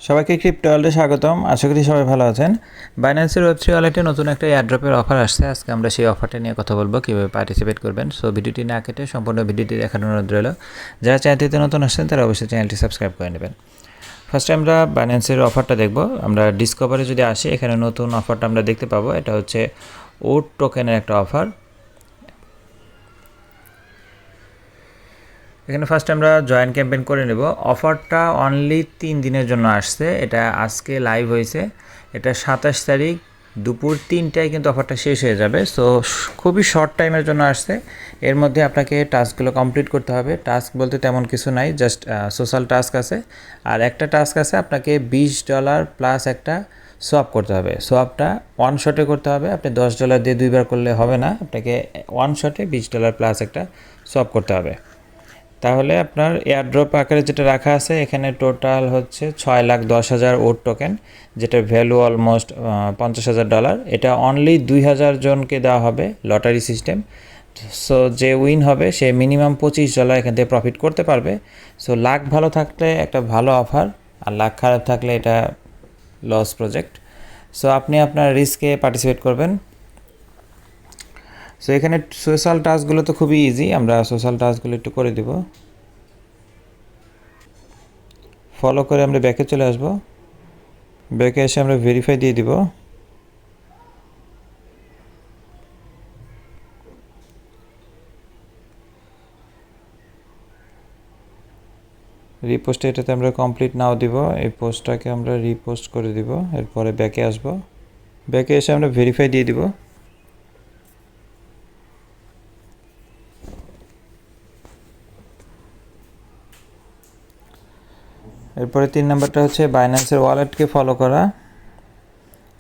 সবাইকে ক্রিপ্টো ওয়ার্ল্ডে স্বাগতম। আশা করি সবাই ভালো আছেন। বাইন্যান্সের ওয়েব3 ওয়ালেটে নতুন একটা এয়ারড্রপের অফার আসছে। আজকে আমরা সেই অফারটা নিয়ে কথা বলবো, কীভাবে পার্টিসিপেট করবেন। সো ভিডিওটি না কেটে সম্পূর্ণ ভিডিওটি দেখার অনুরোধ রইল। যারা চ্যানেলটিতে নতুন আসছেন তারা অবশ্যই চ্যানেলটি সাবস্ক্রাইব করে নেবেন। ফার্স্টে আমরা বাইন্যান্সের অফারটা দেখব। আমরা ডিসকভারে যদি আসি, এখানে নতুন অফারটা আমরা দেখতে পাবো। এটা হচ্ছে ওট টোকেনের একটা অফার। এখানে ফার্স্ট আমরা জয়েন ক্যাম্পেইন করে নেব। অফারটা অনলি 3 দিনের জন্য আসছে। এটা আজকে লাইভ হয়েছে। এটা 27 তারিখ দুপুর 3টায় কিন্তু অফারটা শেষ হয়ে যাবে। সো খুবই শর্ট টাইমের জন্য আসছে। এর মধ্যে আপনাকে টাস্কগুলো কমপ্লিট করতে হবে। টাস্ক বলতে তেমন কিছু নাই, জাস্ট সোশ্যাল টাস্ক আছে। আর একটা টাস্ক আছে, আপনাকে $20 প্লাস একটা সোয়াপ করতে হবে। সোয়াপটা ওয়ান শটে করতে হবে। আপনি $10 দিয়ে দুইবার করলে হবে না, আপনাকে ওয়ান শটে $20 প্লাস একটা সোয়াপ করতে হবে। তাহলে আপনার এয়ারড্রপ আকারে যেটা রাখা আছে, এখানে টোটাল হচ্ছে 6,10,000 ওট টোকেন, যেটার ভ্যালু অলমোস্ট $50,000। এটা অনলি 2,000 জনকে দেওয়া হবে, লটারি সিস্টেম। সো যে উইন হবে সে মিনিমাম $25 এখান থেকে প্রফিট করতে পারবে। সো লাক ভালো থাকলে একটা ভালো অফার, আর লাক খারাপ থাকলে এটা লস প্রজেক্ট। সো আপনি আপনার রিস্কে পার্টিসিপেট করবেন। সো এখানে সোশ্যাল টাস্কগুলো তো খুবই ইজি, আমরা সোশ্যাল টাস্কগুলো একটু করে দিব। ফলো করে আমরা ব্যাকে চলে আসব। ব্যাকে এসে আমরা ভেরিফাই দিয়ে দিব। রিপোস্টে এটাতে আমরা কমপ্লিট নাও দিব। এই পোস্টটাকে আমরা রিপোস্ট করে দিব। এরপরে ব্যাকে আসব। ব্যাকে এসে আমরা ভেরিফাই দিয়ে দিব। এরপরে 3 নাম্বারটা হচ্ছে বাইন্যান্সের ওয়ালেটকে ফলো করা।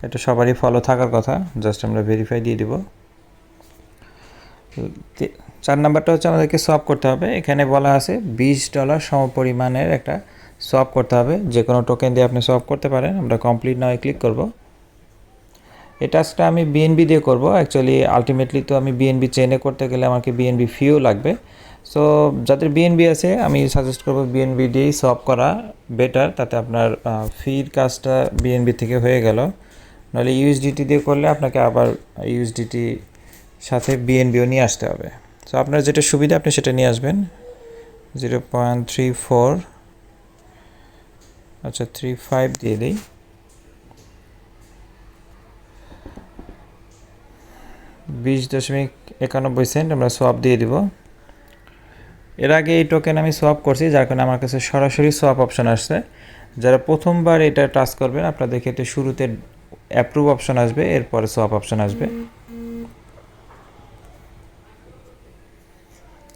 এটা সবারই ফলো থাকার কথা, জাস্ট আমরা ভেরিফাই দিয়ে দিব। 4 নাম্বারটা হচ্ছে আমাদেরকে সোয়াপ করতে হবে। এখানে বলা আছে $20 সমপরিমাণের একটা সোয়াপ করতে হবে। যে কোনো টোকেন দিয়ে আপনি সোয়াপ করতে পারেন। আমরা কমপ্লিট নাও ক্লিক করব। এই টাস্কটা আমি বিএনবি দিয়ে করব। অ্যাকচুয়ালি আলটিমেটলি তো আমি বিএনবি চেনে করতে গেলে আমাকে বিএনবি ফিও লাগবে। সো যাদের বিএনবি আছে আমি সাজেস্ট করব বিএনবি দিয়েই সোয়াপ করা বেটার। তাতে আপনার ফির কাজটা বিএনবি থেকে হয়ে গেল। নাহলে ইউএসডিটি দিয়ে করলে আপনাকে আবার ইউএসডিটি সাথে বিএনবিও নিয়ে আসতে হবে। সো আপনার যেটা সুবিধা আপনি সেটা নিয়ে আসবেন। 0.34, আচ্ছা 35 দিয়ে দিই। $20.91 আমরা সোয়াপ দিয়ে দিব। এর আগে এই টোকেন আমি সোয়াপ করছি, যার কারণে আমার কাছে সরাসরি সোয়াপ অপশন আসছে। যারা প্রথমবার এটা টাচ করবেন, আপনাদের ক্ষেত্রে শুরুতে অ্যাপ্রুভ অপশন আসবে, এরপরে সোয়াপ অপশন আসবে।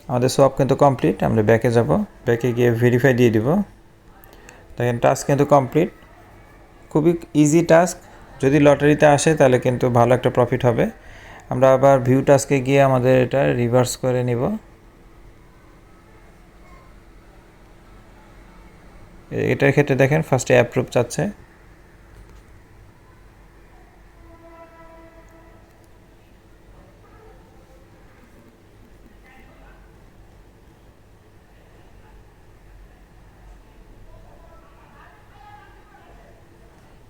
আমাদের সোয়াপ কিন্তু কমপ্লিট। আমরা ব্যাকে যাব। ব্যাকে গিয়ে ভেরিফাই দিয়ে দিব। দেখেন টাস্ক কিন্তু কমপ্লিট। খুবই ইজি টাস্ক। যদি লটারিতে আসে তাহলে কিন্তু ভালো একটা প্রফিট হবে। আমরা আবার ভিউ টাস্কে গিয়ে আমাদের এটা রিভার্স করে নিব। এটার ক্ষেত্রে দেখেন ফার্স্টে অ্যাপ্রুভ চাচ্ছে।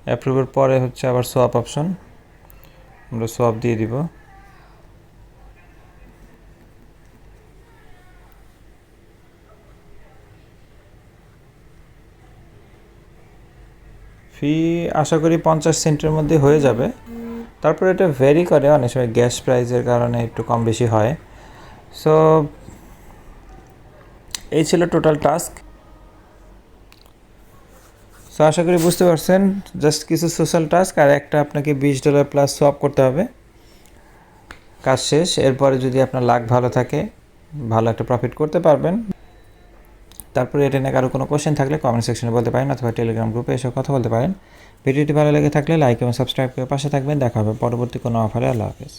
অ্যাপ্রুভের পরে হচ্ছে আবার সোয়াপ অপশন, আমরা সোয়াপ দিয়ে দিব। ফি আশা করি 50 সেন্টের মধ্যে হয়ে যাবে। তারপর এটা ভ্যারি করে, অনেক সময় গ্যাস প্রাইসের কারণে একটু কম বেশি হয়। সো এই ছিল টোটাল টাস্ক। সো আশা করি বুঝতে পারছেন। জাস্ট কিছু সোশ্যাল টাস্ক আর একটা আপনাকে $20 প্লাস সোয়াপ করতে হবে। কাজ শেষ। এরপরে যদি আপনার লাক ভালো থাকে, ভালো একটা প্রফিট করতে পারবেন। তারপরে এটা নিয়ে কারো কোনো কোশ্চেন থাকলে কমেন্ট সেকশনে বলতে পারেন, অথবা টেলিগ্রাম গ্রুপে এসে কথা বলতে পারেন। ভিডিওটি ভালো লেগে থাকলে লাইক এবং সাবস্ক্রাইব করে পাশে থাকবেন। দেখা হবে পরবর্তী কোনো অফারে। আল্লাহ হাফেজ।